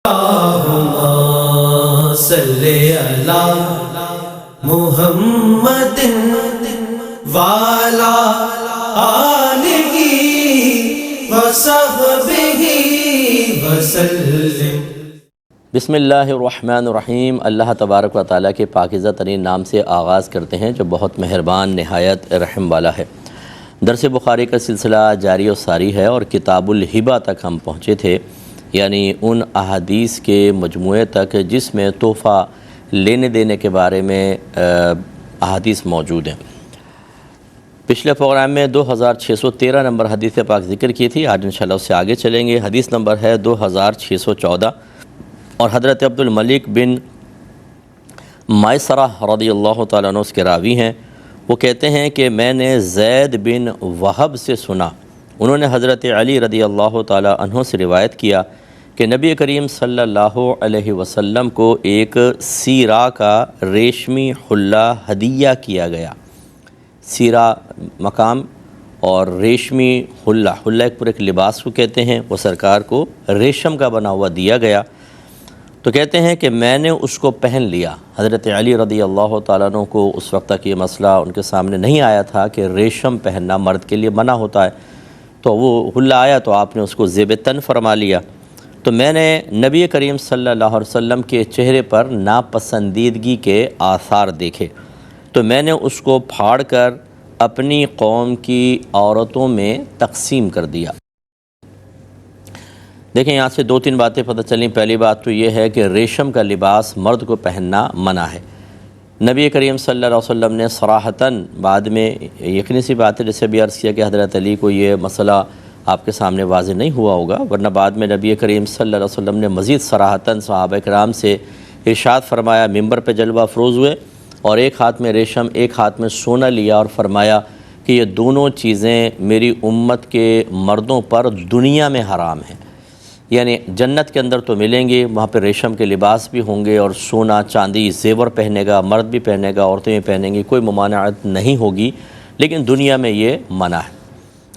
اللهم صل علی محمد وعلی آلہ وصحبہ وسلم۔ بسم اللہ الرحمن الرحیم۔ اللہ تبارک و تعالیٰ کے پاکیزہ ترین نام سے آغاز کرتے ہیں جو بہت مہربان نہایت رحم والا ہے۔ درس بخاری کا سلسلہ جاری و ساری ہے اور کتاب الہبہ تک ہم پہنچے تھے، یعنی ان احادیث کے مجموعے تک جس میں تحفہ لینے دینے کے بارے میں احادیث موجود ہیں۔ پچھلے پروگرام میں 2613 نمبر حدیث پاک ذکر کی تھی، آج انشاءاللہ اس سے آگے چلیں گے۔ حدیث نمبر ہے 2614 اور حضرت عبد الملک بن مائسرہ رضی اللہ تعالیٰ عنہ اس کے راوی ہیں۔ وہ کہتے ہیں کہ میں نے زید بن وہب سے سنا، انہوں نے حضرت علی رضی اللہ تعالیٰ عنہ سے روایت کیا کہ نبی کریم صلی اللہ علیہ وسلم کو ایک سیرا کا ریشمی حلہ ہدیہ کیا گیا۔ سیرا مقام اور ریشمی حلہ ایک لباس کو کہتے ہیں، وہ سرکار کو ریشم کا بنا ہوا دیا گیا۔ تو کہتے ہیں کہ میں نے اس کو پہن لیا۔ حضرت علی رضی اللہ تعالیٰ عنہ کو اس وقت تک یہ مسئلہ ان کے سامنے نہیں آیا تھا کہ ریشم پہننا مرد کے لیے منع ہوتا ہے، تو وہ حلہ آیا تو آپ نے اس کو زیب تن فرما لیا۔ تو میں نے نبی کریم صلی اللہ علیہ وسلم کے چہرے پر ناپسندیدگی کے آثار دیکھے، تو میں نے اس کو پھاڑ کر اپنی قوم کی عورتوں میں تقسیم کر دیا۔ دیکھیں یہاں سے دو تین باتیں پتہ چلیں۔ پہلی بات تو یہ ہے کہ ریشم کا لباس مرد کو پہننا منع ہے۔ نبی کریم صلی اللہ علیہ وسلم نے صراحتاً بعد میں، یقینی سی بات ہے جیسے بھی عرض کیا کہ حضرت علی کو یہ مسئلہ آپ کے سامنے واضح نہیں ہوا ہوگا، ورنہ بعد میں نبی کریم صلی اللہ علیہ وسلم نے مزید صراحتاً صحابہ کرام سے ارشاد فرمایا، ممبر پہ جلوہ افروز ہوئے اور ایک ہاتھ میں ریشم ایک ہاتھ میں سونا لیا اور فرمایا کہ یہ دونوں چیزیں میری امت کے مردوں پر دنیا میں حرام ہیں، یعنی جنت کے اندر تو ملیں گے، وہاں پہ ریشم کے لباس بھی ہوں گے اور سونا چاندی زیور پہنے گا، مرد بھی پہنے گا، عورتیں بھی پہنیں گی، کوئی ممانعت نہیں ہوگی، لیکن دنیا میں یہ منع ہے۔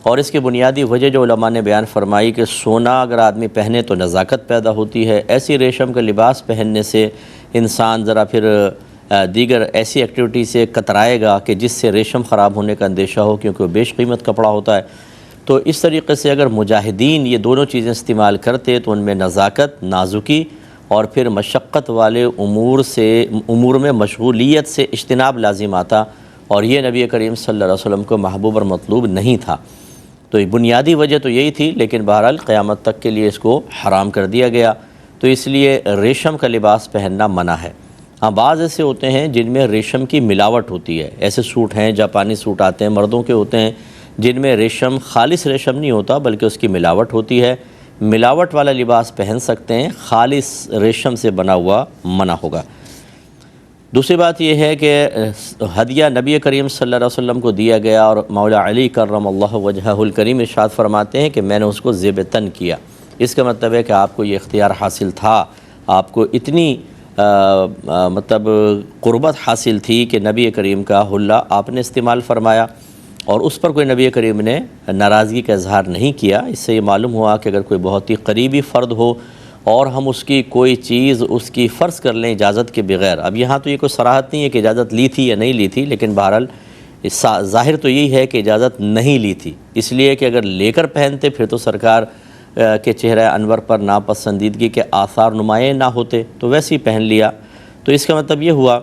اور اس کی بنیادی وجہ جو علماء نے بیان فرمائی کہ سونا اگر آدمی پہنے تو نزاکت پیدا ہوتی ہے، ایسی ریشم کا لباس پہننے سے انسان ذرا پھر دیگر ایسی ایکٹیویٹی سے کترائے گا کہ جس سے ریشم خراب ہونے کا اندیشہ ہو، کیونکہ وہ بیش قیمت کپڑا ہوتا ہے۔ تو اس طریقے سے اگر مجاہدین یہ دونوں چیزیں استعمال کرتے تو ان میں نزاکت، نازکی اور پھر مشقت والے امور میں مشغولیت سے اجتناب لازم آتا، اور یہ نبی کریم صلی اللہ علیہ وسلم کو محبوب اور مطلوب نہیں تھا۔ تو بنیادی وجہ تو یہی تھی، لیکن بہرحال قیامت تک کے لیے اس کو حرام کر دیا گیا، تو اس لیے ریشم کا لباس پہننا منع ہے۔ ہاں بعض ایسے ہوتے ہیں جن میں ریشم کی ملاوٹ ہوتی ہے، ایسے سوٹ ہیں، جاپانی سوٹ آتے ہیں مردوں کے ہوتے ہیں جن میں ریشم خالص ریشم نہیں ہوتا بلکہ اس کی ملاوٹ ہوتی ہے، ملاوٹ والا لباس پہن سکتے ہیں، خالص ریشم سے بنا ہوا منع ہوگا۔ دوسری بات یہ ہے کہ ہدیہ نبی کریم صلی اللہ علیہ وسلم کو دیا گیا اور مولا علی کرم اللہ وجہہ الکریم ارشاد فرماتے ہیں کہ میں نے اس کو زیب تن کیا۔ اس کا مطلب ہے کہ آپ کو یہ اختیار حاصل تھا، آپ کو اتنی قربت حاصل تھی کہ نبی کریم کا حلہ آپ نے استعمال فرمایا اور اس پر کوئی نبی کریم نے ناراضگی کا اظہار نہیں کیا۔ اس سے یہ معلوم ہوا کہ اگر کوئی بہت ہی قریبی فرد ہو اور ہم اس کی کوئی چیز اس کی فرض کر لیں اجازت کے بغیر، اب یہاں تو یہ کوئی صراحت نہیں ہے کہ اجازت لی تھی یا نہیں لی تھی، لیکن بہرحال ظاہر تو یہی ہے کہ اجازت نہیں لی تھی، اس لیے کہ اگر لے کر پہنتے پھر تو سرکار کے چہرہ انور پر ناپسندیدگی کے آثار نمایاں نہ ہوتے، تو ویسے ہی پہن لیا۔ تو اس کا مطلب یہ ہوا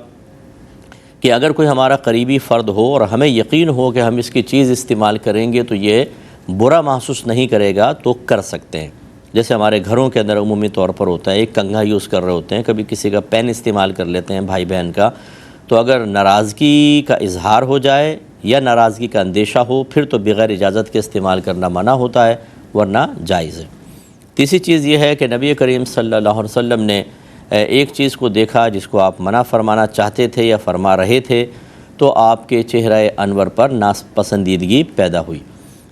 کہ اگر کوئی ہمارا قریبی فرد ہو اور ہمیں یقین ہو کہ ہم اس کی چیز استعمال کریں گے تو یہ برا محسوس نہیں کرے گا تو کر سکتے ہیں۔ جیسے ہمارے گھروں کے اندر عمومی طور پر ہوتا ہے، ایک کنگھا یوز کر رہے ہوتے ہیں، کبھی کسی کا پین استعمال کر لیتے ہیں بھائی بہن کا، تو اگر ناراضگی کا اظہار ہو جائے یا ناراضگی کا اندیشہ ہو پھر تو بغیر اجازت کے استعمال کرنا منع ہوتا ہے، ورنہ جائز ہے۔ تیسری چیز یہ ہے کہ نبی کریم صلی اللہ علیہ وسلم نے ایک چیز کو دیکھا جس کو آپ منع فرمانا چاہتے تھے یا فرما رہے تھے، تو آپ کے چہرہ انور پر ناپسندیدگی پیدا ہوئی۔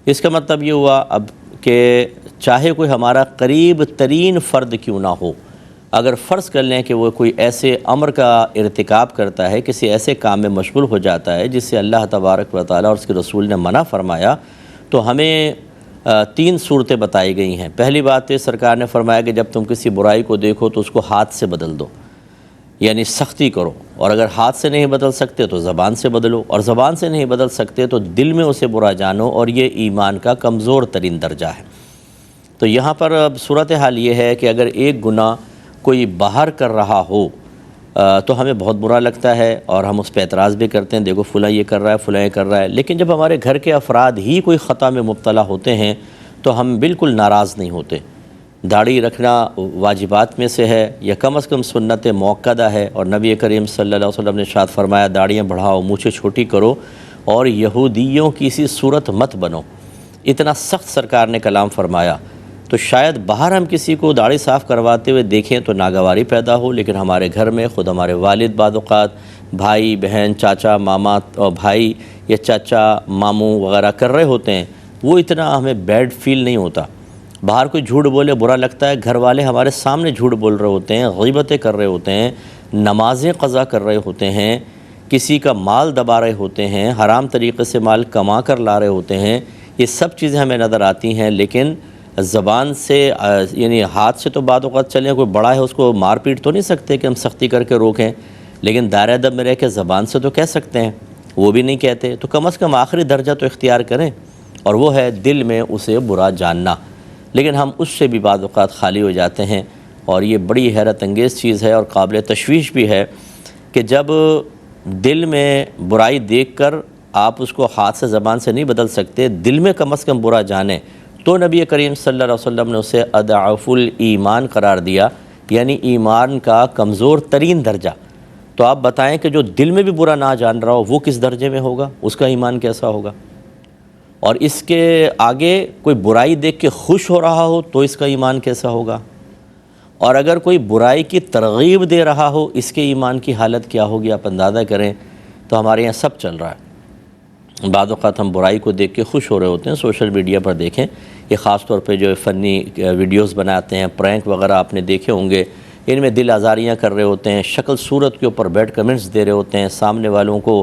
اس کا مطلب یہ ہوا اب کہ چاہے کوئی ہمارا قریب ترین فرد کیوں نہ ہو، اگر فرض کر لیں کہ وہ کوئی ایسے امر کا ارتکاب کرتا ہے، کسی ایسے کام میں مشغول ہو جاتا ہے جس سے اللہ تبارک و تعالیٰ اور اس کے رسول نے منع فرمایا، تو ہمیں تین صورتیں بتائی گئی ہیں۔ پہلی بات یہ سرکار نے فرمایا کہ جب تم کسی برائی کو دیکھو تو اس کو ہاتھ سے بدل دو، یعنی سختی کرو، اور اگر ہاتھ سے نہیں بدل سکتے تو زبان سے بدلو، اور زبان سے نہیں بدل سکتے تو دل میں اسے برا جانو، اور یہ ایمان کا کمزور ترین درجہ ہے۔ تو یہاں پر اب صورتحال یہ ہے کہ اگر ایک گناہ کوئی باہر کر رہا ہو تو ہمیں بہت برا لگتا ہے اور ہم اس پہ اعتراض بھی کرتے ہیں، دیکھو فلاں یہ کر رہا ہے، فلاں یہ کر رہا ہے، لیکن جب ہمارے گھر کے افراد ہی کوئی خطا میں مبتلا ہوتے ہیں تو ہم بالکل ناراض نہیں ہوتے۔ داڑھی رکھنا واجبات میں سے ہے، یا کم از کم سنت موقدہ ہے، اور نبی کریم صلی اللہ علیہ وسلم نے ارشاد فرمایا داڑیاں بڑھاؤ، مونچھیں چھوٹی کرو، اور یہودیوں کی سی صورت مت بنو۔ اتنا سخت سرکار نے کلام فرمایا، تو شاید باہر ہم کسی کو داڑھی صاف کرواتے ہوئے دیکھیں تو ناگواری پیدا ہو، لیکن ہمارے گھر میں خود ہمارے والد بعض اوقات بھائی بہن چاچا ماما اور بھائی یا چاچا ماموں وغیرہ کر رہے ہوتے ہیں، وہ اتنا ہمیں بیڈ فیل نہیں ہوتا۔ باہر کوئی جھوٹ بولے برا لگتا ہے، گھر والے ہمارے سامنے جھوٹ بول رہے ہوتے ہیں، غیبتیں کر رہے ہوتے ہیں، نمازیں قضا کر رہے ہوتے ہیں، کسی کا مال دبا رہے ہوتے ہیں، حرام طریقے سے مال کما کر لا رہے ہوتے ہیں، یہ سب چیزیں ہمیں نظر آتی ہیں، لیکن زبان سے یعنی ہاتھ سے تو بعض اوقات چلیں، کوئی بڑا ہے اس کو مار پیٹ تو نہیں سکتے کہ ہم سختی کر کے روکیں، لیکن دائرہ ادب میں رہ کے زبان سے تو کہہ سکتے ہیں، وہ بھی نہیں کہتے، تو کم از کم آخری درجہ تو اختیار کریں، اور وہ ہے دل میں اسے برا جاننا، لیکن ہم اس سے بھی بعض اوقات خالی ہو جاتے ہیں، اور یہ بڑی حیرت انگیز چیز ہے اور قابل تشویش بھی ہے کہ جب دل میں برائی دیکھ کر آپ اس کو ہاتھ سے زبان سے نہیں بدل سکتے، دل میں کم از کم برا جانیں، تو نبی کریم صلی اللہ علیہ وسلم نے اسے اضعف الایمان قرار دیا، یعنی ایمان کا کمزور ترین درجہ۔ تو آپ بتائیں کہ جو دل میں بھی برا نہ جان رہا ہو وہ کس درجے میں ہوگا، اس کا ایمان کیسا ہوگا؟ اور اس کے آگے کوئی برائی دیکھ کے خوش ہو رہا ہو تو اس کا ایمان کیسا ہوگا؟ اور اگر کوئی برائی کی ترغیب دے رہا ہو اس کے ایمان کی حالت کیا ہوگی، آپ اندازہ کریں۔ تو ہمارے یہاں سب چل رہا ہے، بعض اوقات ہم برائی کو دیکھ کے خوش ہو رہے ہوتے ہیں، سوشل میڈیا پر دیکھیں، یہ خاص طور پہ جو فنی ویڈیوز بناتے ہیں، پرینک وغیرہ آپ نے دیکھے ہوں گے، ان میں دل آزاریاں کر رہے ہوتے ہیں، شکل صورت کے اوپر بیڈ کمنٹس دے رہے ہوتے ہیں، سامنے والوں کو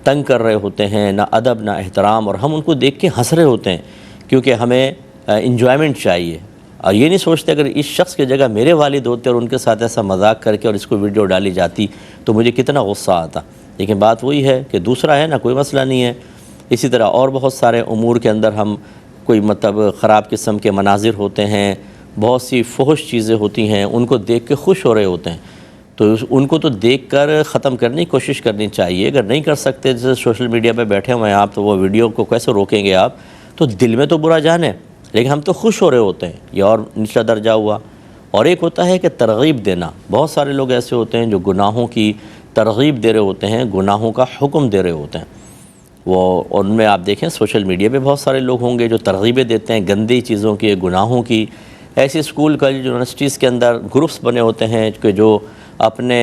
تنگ کر رہے ہوتے ہیں، نہ ادب نہ احترام، اور ہم ان کو دیکھ کے ہنس رہے ہوتے ہیں کیونکہ ہمیں انجوائمنٹ چاہیے، اور یہ نہیں سوچتے اگر اس شخص کی جگہ میرے والد ہوتے اور ان کے ساتھ ایسا مذاق کر کے اور اس کو ویڈیو ڈالی جاتی تو مجھے کتنا غصہ آتا۔ لیکن بات وہی ہے کہ دوسرا ہے نا، کوئی مسئلہ نہیں ہے۔ اسی طرح اور بہت سارے امور کے اندر ہم کوئی خراب قسم کے مناظر ہوتے ہیں، بہت سی فحش چیزیں ہوتی ہیں، ان کو دیکھ کے خوش ہو رہے ہوتے ہیں، تو ان کو تو دیکھ کر ختم کرنے کی کوشش کرنی چاہیے۔ اگر نہیں کر سکتے، جیسے سوشل میڈیا پہ بیٹھے ہوئے ہیں آپ، تو وہ ویڈیو کو کیسے روکیں گے آپ؟ تو دل میں تو برا جانے، لیکن ہم تو خوش ہو رہے ہوتے ہیں، یہ اور نچلا درجہ ہوا۔ اور ایک ہوتا ہے کہ ترغیب دینا، بہت سارے لوگ ایسے ہوتے ہیں جو گناہوں کی ترغیب دے رہے ہوتے ہیں، گناہوں کا حکم دے رہے ہوتے ہیں، ان میں آپ دیکھیں سوشل میڈیا پہ بہت سارے لوگ ہوں گے جو ترغیبیں دیتے ہیں گندی چیزوں کی، گناہوں کی۔ ایسے اسکول کالج یونیورسٹیز کے اندر گروپس بنے ہوتے ہیں کہ جو اپنے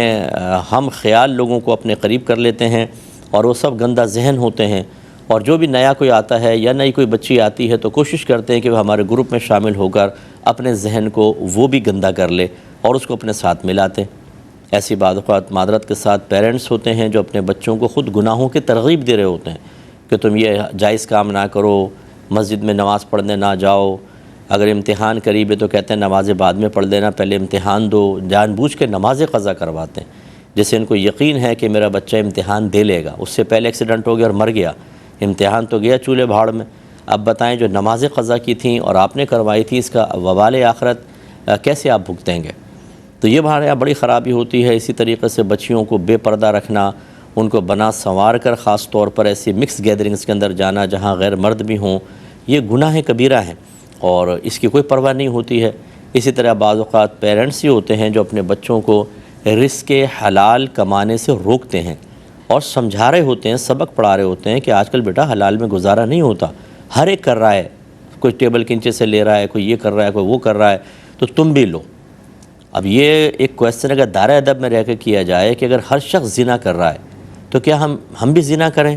ہم خیال لوگوں کو اپنے قریب کر لیتے ہیں، اور وہ سب گندہ ذہن ہوتے ہیں، اور جو بھی نیا کوئی آتا ہے یا نئی کوئی بچی آتی ہے تو کوشش کرتے ہیں کہ وہ ہمارے گروپ میں شامل ہو کر اپنے ذہن کو وہ بھی گندہ کر لے اور اس کو اپنے ساتھ ملاتے۔ ایسی بعض اوقات معذرت کے ساتھ پیرنٹس ہوتے ہیں جو اپنے بچوں کو خود گناہوں کی ترغیب دے رہے ہوتے ہیں کہ تم یہ جائز کام نہ کرو، مسجد میں نماز پڑھنے نہ جاؤ، اگر امتحان قریب ہے تو کہتے ہیں نمازیں بعد میں پڑھ لینا، پہلے امتحان دو، جان بوجھ کے نمازیں قضا کرواتے ہیں، جیسے ان کو یقین ہے کہ میرا بچہ امتحان دے لے گا، اس سے پہلے ایکسیڈنٹ ہو گیا اور مر گیا، امتحان تو گیا چولہے بھاڑ میں۔ اب بتائیں جو نمازیں قضا کی تھیں اور آپ نے کروائی تھی، اس کا وبال آخرت کیسے آپ بھگتیں گے؟ تو یہ ہمارے یہاں بڑی خرابی ہوتی ہے۔ اسی طریقے سے بچیوں کو بے پردہ رکھنا، ان کو بنا سنوار کر خاص طور پر ایسی مکس گیدرنگز کے اندر جانا جہاں غیر مرد بھی ہوں، یہ گناہ کبیرہ ہیں اور اس کی کوئی پرواہ نہیں ہوتی ہے۔ اسی طرح بعض اوقات پیرنٹس ہی ہوتے ہیں جو اپنے بچوں کو رزق حلال کمانے سے روکتے ہیں اور سمجھا رہے ہوتے ہیں، سبق پڑھا رہے ہوتے ہیں کہ آج کل بیٹا حلال میں گزارا نہیں ہوتا، ہر ایک کر رہا ہے، کوئی ٹیبل کنچے سے لے رہا ہے، کوئی یہ کر رہا ہے، کوئی وہ کر رہا ہے، تو تم بھی لو۔ اب یہ ایک کویسچن اگر دائرہ ادب میں رہ کے کیا جائے کہ اگر ہر شخص زنا کر رہا ہے تو کیا ہم بھی زنا کریں،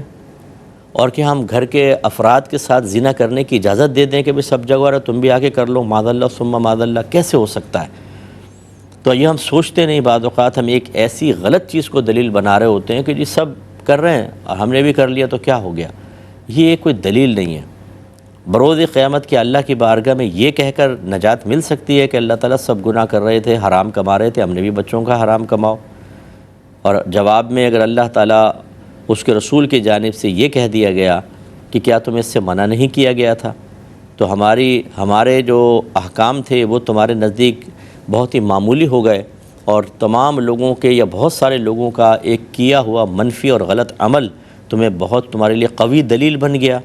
اور کیا ہم گھر کے افراد کے ساتھ زنا کرنے کی اجازت دے دیں کہ بھئی سب جگہ رہا تم بھی آگے کر لو؟ معاذ اللہ ثم معاذ اللہ، کیسے ہو سکتا ہے؟ تو یہ ہم سوچتے نہیں، بعض اوقات ہم ایک ایسی غلط چیز کو دلیل بنا رہے ہوتے ہیں کہ جی سب کر رہے ہیں اور ہم نے بھی کر لیا تو کیا ہو گیا؟ یہ کوئی دلیل نہیں ہے۔ بروز قیامت کے اللہ کی بارگاہ میں یہ کہہ کر نجات مل سکتی ہے کہ اللہ تعالیٰ سب گناہ کر رہے تھے، حرام کما رہے تھے، ہم نے بھی بچوں کا حرام کماؤ؟ اور جواب میں اگر اللہ تعالیٰ اس کے رسول کی جانب سے یہ کہہ دیا گیا کہ کیا تمہیں اس سے منع نہیں کیا گیا تھا، تو ہمارے جو احکام تھے وہ تمہارے نزدیک بہت ہی معمولی ہو گئے، اور تمام لوگوں کے یا بہت سارے لوگوں کا ایک کیا ہوا منفی اور غلط عمل تمہارے لیے قوی دلیل بن گیا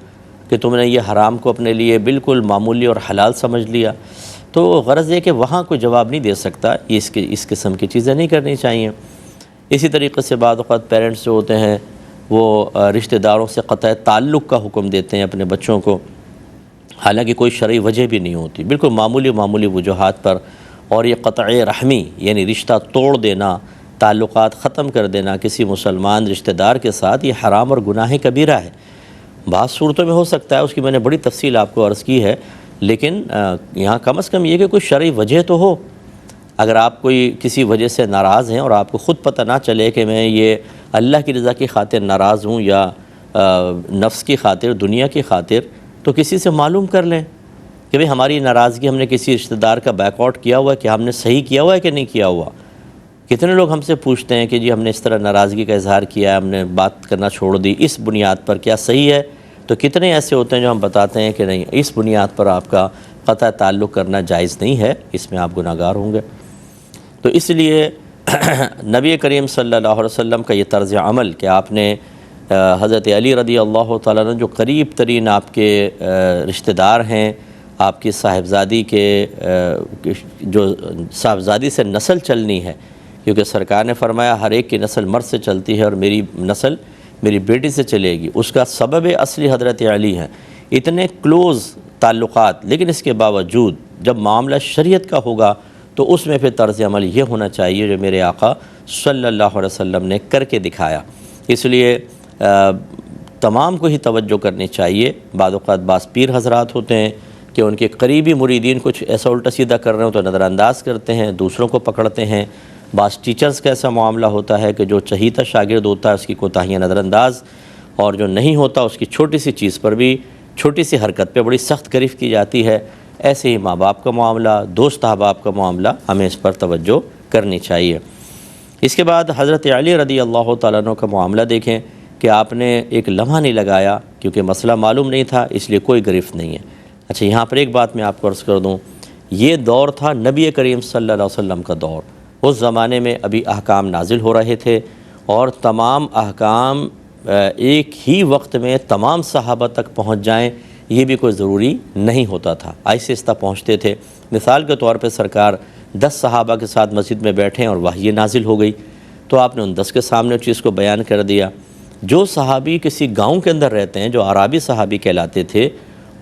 کہ تم نے یہ حرام کو اپنے لیے بالکل معمولی اور حلال سمجھ لیا۔ تو غرض یہ کہ وہاں کوئی جواب نہیں دے سکتا، اس قسم کی چیزیں نہیں کرنی چاہیے۔ اسی طریقے سے بعض اوقات پیرنٹس جو ہوتے ہیں وہ رشتہ داروں سے قطع تعلق کا حکم دیتے ہیں اپنے بچوں کو، حالانکہ کوئی شرعی وجہ بھی نہیں ہوتی، بالکل معمولی وجوہات پر، اور یہ قطع رحمی یعنی رشتہ توڑ دینا، تعلقات ختم کر دینا کسی مسلمان رشتہ دار کے ساتھ، یہ حرام اور گناہ کبیرہ ہے۔ بعض صورتوں میں ہو سکتا ہے، اس کی میں نے بڑی تفصیل آپ کو عرض کی ہے، لیکن یہاں کم از کم یہ کہ کوئی شرعی وجہ تو ہو۔ اگر آپ کوئی کسی وجہ سے ناراض ہیں اور آپ کو خود پتہ نہ چلے کہ میں یہ اللہ کی رضا کی خاطر ناراض ہوں یا نفس کی خاطر، دنیا کی خاطر، تو کسی سے معلوم کر لیں کہ بھئی ہماری ناراضگی ہم نے کسی رشتہ دار کا بیک آؤٹ کیا ہوا ہے کہ ہم نے صحیح کیا ہوا ہے کہ نہیں کیا ہوا۔ کتنے لوگ ہم سے پوچھتے ہیں کہ جی ہم نے اس طرح ناراضگی کا اظہار کیا ہے، ہم نے بات کرنا چھوڑ دی، اس بنیاد پر کیا صحیح ہے؟ تو کتنے ایسے ہوتے ہیں جو ہم بتاتے ہیں کہ نہیں، اس بنیاد پر آپ کا قطع تعلق کرنا جائز نہیں ہے، اس میں آپ گناہ گار ہوں گے۔ تو اس لیے نبی کریم صلی اللہ علیہ وسلم کا یہ طرز عمل کہ آپ نے حضرت علی رضی اللہ تعالیٰ عنہ جو قریب ترین آپ کے رشتہ دار ہیں، آپ کی صاحبزادی کے جو صاحبزادی سے نسل چلنی ہے، کیونکہ سرکار نے فرمایا ہر ایک کی نسل مرد سے چلتی ہے اور میری نسل میری بیٹی سے چلے گی، اس کا سبب اصلی حضرت علی ہیں۔ اتنے کلوز تعلقات، لیکن اس کے باوجود جب معاملہ شریعت کا ہوگا تو اس میں پھر طرز عمل یہ ہونا چاہیے جو میرے آقا صلی اللہ علیہ وسلم نے کر کے دکھایا۔ اس لیے تمام کو ہی توجہ کرنی چاہیے۔ بعض اوقات بعض پیر حضرات ہوتے ہیں کہ ان کے قریبی مریدین کچھ ایسا الٹا سیدھا کر رہے ہوں تو نظر انداز کرتے ہیں، دوسروں کو پکڑتے ہیں۔ بعض ٹیچرز کا ایسا معاملہ ہوتا ہے کہ جو چہیتا شاگرد ہوتا ہے اس کی کوتاہیاں نظر انداز، اور جو نہیں ہوتا اس کی چھوٹی سی چیز پر بھی، چھوٹی سی حرکت پہ بڑی سخت گرفت کی جاتی ہے۔ ایسے ہی ماں باپ کا معاملہ، دوست احباب کا معاملہ، ہمیں اس پر توجہ کرنی چاہیے۔ اس کے بعد حضرت علی رضی اللہ تعالیٰ عنہ کا معاملہ دیکھیں کہ آپ نے ایک لمحہ نہیں لگایا، کیونکہ مسئلہ معلوم نہیں تھا اس لیے کوئی گرفت نہیں ہے۔ اچھا، یہاں پر ایک بات میں آپ کو عرض کر دوں، یہ دور تھا نبی کریم صلی اللہ علیہ وسلم کا دور۔ اس زمانے میں ابھی احکام نازل ہو رہے تھے، اور تمام احکام ایک ہی وقت میں تمام صحابہ تک پہنچ جائیں یہ بھی کوئی ضروری نہیں ہوتا تھا، آہستہ آہستہ پہنچتے تھے۔ مثال کے طور پہ سرکار 10 صحابہ کے ساتھ مسجد میں بیٹھیں اور وحی نازل ہو گئی، تو آپ نے ان 10 کے سامنے اس چیز کو بیان کر دیا۔ جو صحابی کسی گاؤں کے اندر رہتے ہیں، جو عرابی صحابی کہلاتے تھے،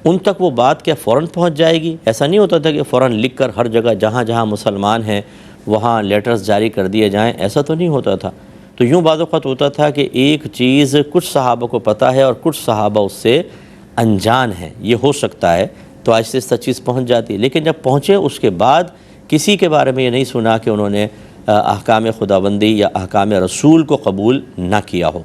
ان تک وہ بات کیا فوراً پہنچ جائے گی؟ ایسا نہیں ہوتا تھا کہ فوراً لکھ کر ہر جگہ جہاں جہاں مسلمان ہیں وہاں لیٹرز جاری کر دیے جائیں، ایسا تو نہیں ہوتا تھا۔ تو یوں بعض اوقات ہوتا تھا کہ ایک چیز کچھ صحابہ کو پتہ ہے اور کچھ صحابہ اس سے انجان ہیں، یہ ہو سکتا ہے، تو آہستہ آہستہ چیز پہنچ جاتی ہے۔ لیکن جب پہنچے اس کے بعد کسی کے بارے میں یہ نہیں سنا کہ انہوں نے احکام خداوندی یا احکام رسول کو قبول نہ کیا ہو۔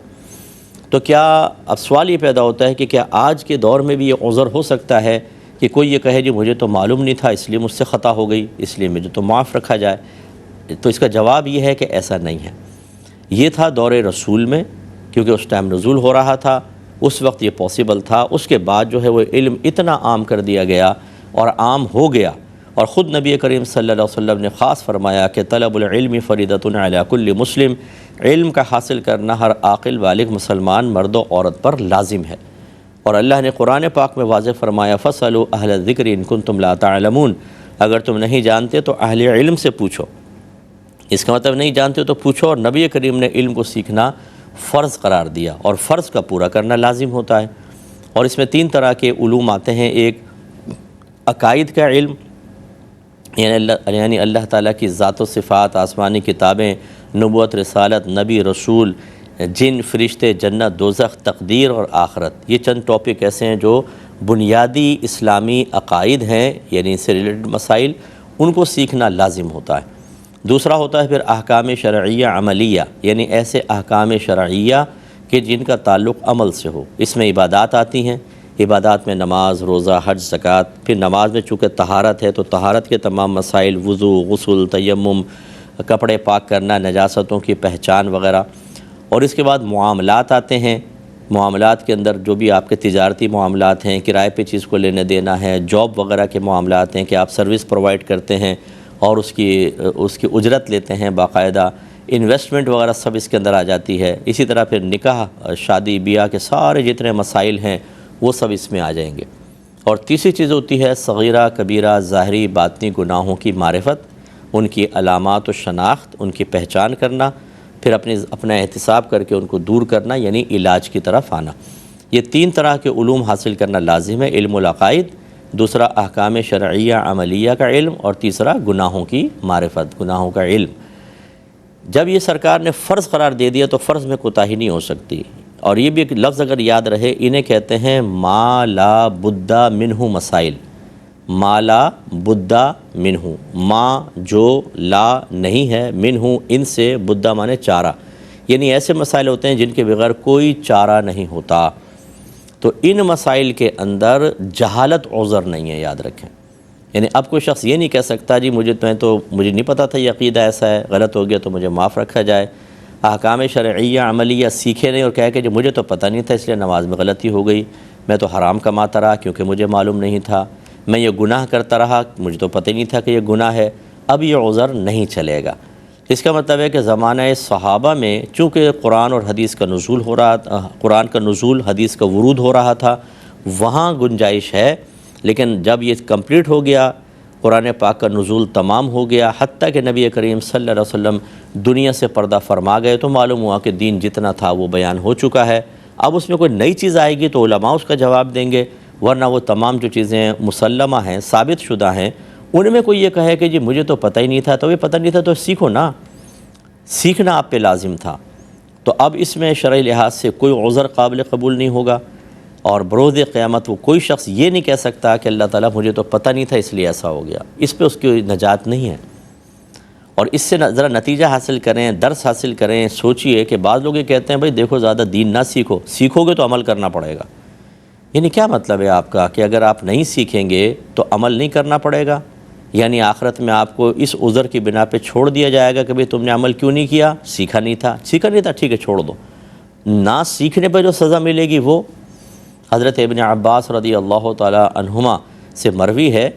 تو کیا اب سوال یہ پیدا ہوتا ہے کہ کیا آج کے دور میں بھی یہ عذر ہو سکتا ہے کہ کوئی یہ کہے جی مجھے تو معلوم نہیں تھا اس لیے مجھ سے خطا ہو گئی، اس لیے مجھے تو معاف رکھا جائے؟ تو اس کا جواب یہ ہے کہ ایسا نہیں ہے۔ یہ تھا دور رسول میں، کیونکہ اس ٹائم نزول ہو رہا تھا، اس وقت یہ پاسبل تھا۔ اس کے بعد جو ہے وہ علم اتنا عام کر دیا گیا اور عام ہو گیا، اور خود نبی کریم صلی اللہ علیہ وسلم نے خاص فرمایا کہ طلب العلم فریضۃ علی کل مسلم، علم کا حاصل کرنا ہر عاقل بالغ مسلمان مرد و عورت پر لازم ہے۔ اور اللہ نے قرآن پاک میں واضح فرمایا فاسألوا اہل الذکر ان کنتم لا تعلمون، اگر تم نہیں جانتے تو اہل علم سے پوچھو۔ اس کا مطلب نہیں جانتے تو پوچھو، اور نبی کریم نے علم کو سیکھنا فرض قرار دیا، اور فرض کا پورا کرنا لازم ہوتا ہے۔ اور اس میں 3 طرح کے علوم آتے ہیں۔ ایک عقائد کا علم، یعنی اللہ تعالیٰ کی ذات و صفات، آسمانی کتابیں، نبوت، رسالت، نبی، رسول، جن، فرشتے، جنت، دوزخ، تقدیر اور آخرت۔ یہ چند ٹاپک ایسے ہیں جو بنیادی اسلامی عقائد ہیں، یعنی اس سے ریلیٹڈ مسائل، ان کو سیکھنا لازم ہوتا ہے۔ دوسرا ہوتا ہے پھر احکام شرعیہ عملیہ، یعنی ایسے احکام شرعیہ کہ جن کا تعلق عمل سے ہو۔ اس میں عبادات آتی ہیں، عبادات میں نماز، روزہ، حج، زکوٰۃ، پھر نماز میں چونکہ طہارت ہے تو طہارت کے تمام مسائل، وضو، غسل، تیمم، کپڑے پاک کرنا، نجاستوں کی پہچان وغیرہ، اور اس کے بعد معاملات آتے ہیں۔ معاملات کے اندر جو بھی آپ کے تجارتی معاملات ہیں، کرائے پہ چیز کو لینے دینا ہے، جاب وغیرہ کے معاملات ہیں کہ آپ سروس پرووائڈ کرتے ہیں اور اس کی اجرت لیتے ہیں باقاعدہ، انویسٹمنٹ وغیرہ سب اس کے اندر آ جاتی ہے۔ اسی طرح پھر نکاح، شادی بیاہ کے سارے جتنے مسائل ہیں وہ سب اس میں آ جائیں گے۔ اور تیسری چیز ہوتی ہے صغیرہ، کبیرہ، ظاہری، باطنی گناہوں کی معرفت، ان کی علامات و شناخت، ان کی پہچان کرنا، پھر اپنا احتساب کر کے ان کو دور کرنا، یعنی علاج کی طرف آنا۔ یہ 3 طرح کے علوم حاصل کرنا لازم ہے: علم العقائد، دوسرا احکام شرعیہ عملیہ کا علم، اور تیسرا گناہوں کی معرفت، گناہوں کا علم۔ جب یہ سرکار نے فرض قرار دے دیا تو فرض میں کوتاہی نہیں ہو سکتی۔ اور یہ بھی ایک لفظ اگر یاد رہے، انہیں کہتے ہیں ما لا بدّ منہ مسائل۔ ما لا بدّ منہ، ما جو لا نہیں ہے، منہ ان سے، بدّ مانے چارہ، یعنی ایسے مسائل ہوتے ہیں جن کے بغیر کوئی چارہ نہیں ہوتا۔ تو ان مسائل کے اندر جہالت عذر نہیں ہے، یاد رکھیں۔ یعنی اب کوئی شخص یہ نہیں کہہ سکتا جی مجھے نہیں پتہ تھا یہ عقیدہ ایسا ہے، غلط ہو گیا تو مجھے معاف رکھا جائے۔ احکام شرعیہ عملیہ سیکھے نہیں اور کہہ کہ جی مجھے تو پتہ نہیں تھا اس لیے نماز میں غلطی ہو گئی، میں تو حرام کماتا رہا کیونکہ مجھے معلوم نہیں تھا، میں یہ گناہ کرتا رہا مجھے تو پتہ نہیں تھا کہ یہ گناہ ہے، اب یہ عذر نہیں چلے گا۔ اس کا مطلب ہے کہ زمانہ صحابہ میں چونکہ قرآن اور حدیث کا نزول ہو رہا تھا، قرآن کا نزول، حدیث کا ورود ہو رہا تھا، وہاں گنجائش ہے، لیکن جب یہ کمپلیٹ ہو گیا، قرآن پاک کا نزول تمام ہو گیا، حتیٰ کہ نبی کریم صلی اللہ علیہ وسلم دنیا سے پردہ فرما گئے، تو معلوم ہوا کہ دین جتنا تھا وہ بیان ہو چکا ہے۔ اب اس میں کوئی نئی چیز آئے گی تو علماء اس کا جواب دیں گے، ورنہ وہ تمام جو چیزیں مسلمہ ہیں، ثابت شدہ ہیں، ان میں کوئی یہ کہے کہ جی مجھے تو پتہ ہی نہیں تھا، تو یہ پتہ نہیں تھا تو سیکھو نا، سیکھنا آپ پہ لازم تھا۔ تو اب اس میں شرعی لحاظ سے کوئی عذر قابل قبول نہیں ہوگا، اور بروز قیامت وہ کوئی شخص یہ نہیں کہہ سکتا کہ اللہ تعالیٰ مجھے تو پتہ نہیں تھا اس لیے ایسا ہو گیا، اس پہ اس کی نجات نہیں ہے۔ اور اس سے ذرا نتیجہ حاصل کریں، درس حاصل کریں، سوچئے کہ بعض لوگ یہ کہتے ہیں بھائی دیکھو زیادہ دین نہ سیکھو، سیکھو گے تو عمل کرنا پڑے گا۔ یعنی کیا مطلب ہے آپ کا کہ اگر آپ نہیں سیکھیں گے تو عمل نہیں کرنا پڑے گا؟ یعنی آخرت میں آپ کو اس عذر کی بنا پہ چھوڑ دیا جائے گا کہ بھئی تم نے عمل کیوں نہیں کیا؟ سیکھا نہیں تھا ٹھیک ہے چھوڑ دو۔ نہ سیکھنے پہ جو سزا ملے گی وہ حضرت ابن عباس رضی اللہ تعالی عنہما سے مروی ہے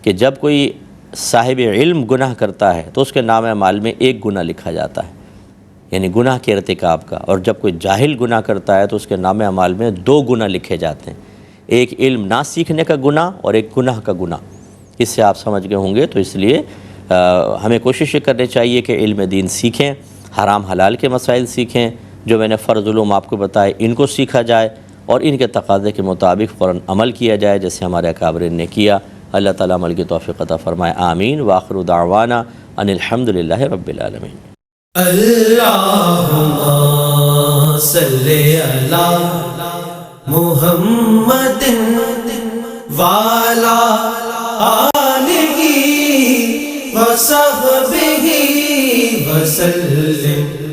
کہ جب کوئی صاحب علم گناہ کرتا ہے تو اس کے نام اعمال میں 1 گناہ لکھا جاتا ہے، یعنی گناہ کے ارتکاب کا، اور جب کوئی جاہل گناہ کرتا ہے تو اس کے نام اعمال میں 2 گناہ لکھے جاتے ہیں، ایک علم نہ سیکھنے کا گناہ اور ایک گناہ کا گناہ۔ اس سے آپ سمجھ گئے ہوں گے، تو اس لیے ہمیں کوشش کرنی چاہیے کہ علم دین سیکھیں، حرام حلال کے مسائل سیکھیں، جو میں نے فرض علوم آپ کو بتائے ان کو سیکھا جائے اور ان کے تقاضے کے مطابق فوراً عمل کیا جائے جیسے ہمارے اکابرین نے کیا۔ اللہ تعالیٰ عمل کی توفیق عطا فرمائے، آمین۔ وآخر دعوانا ان الحمدللہ رب العالمین۔ اللہم صلی علی محمد وعلی آلہ وصحبہ وسلم۔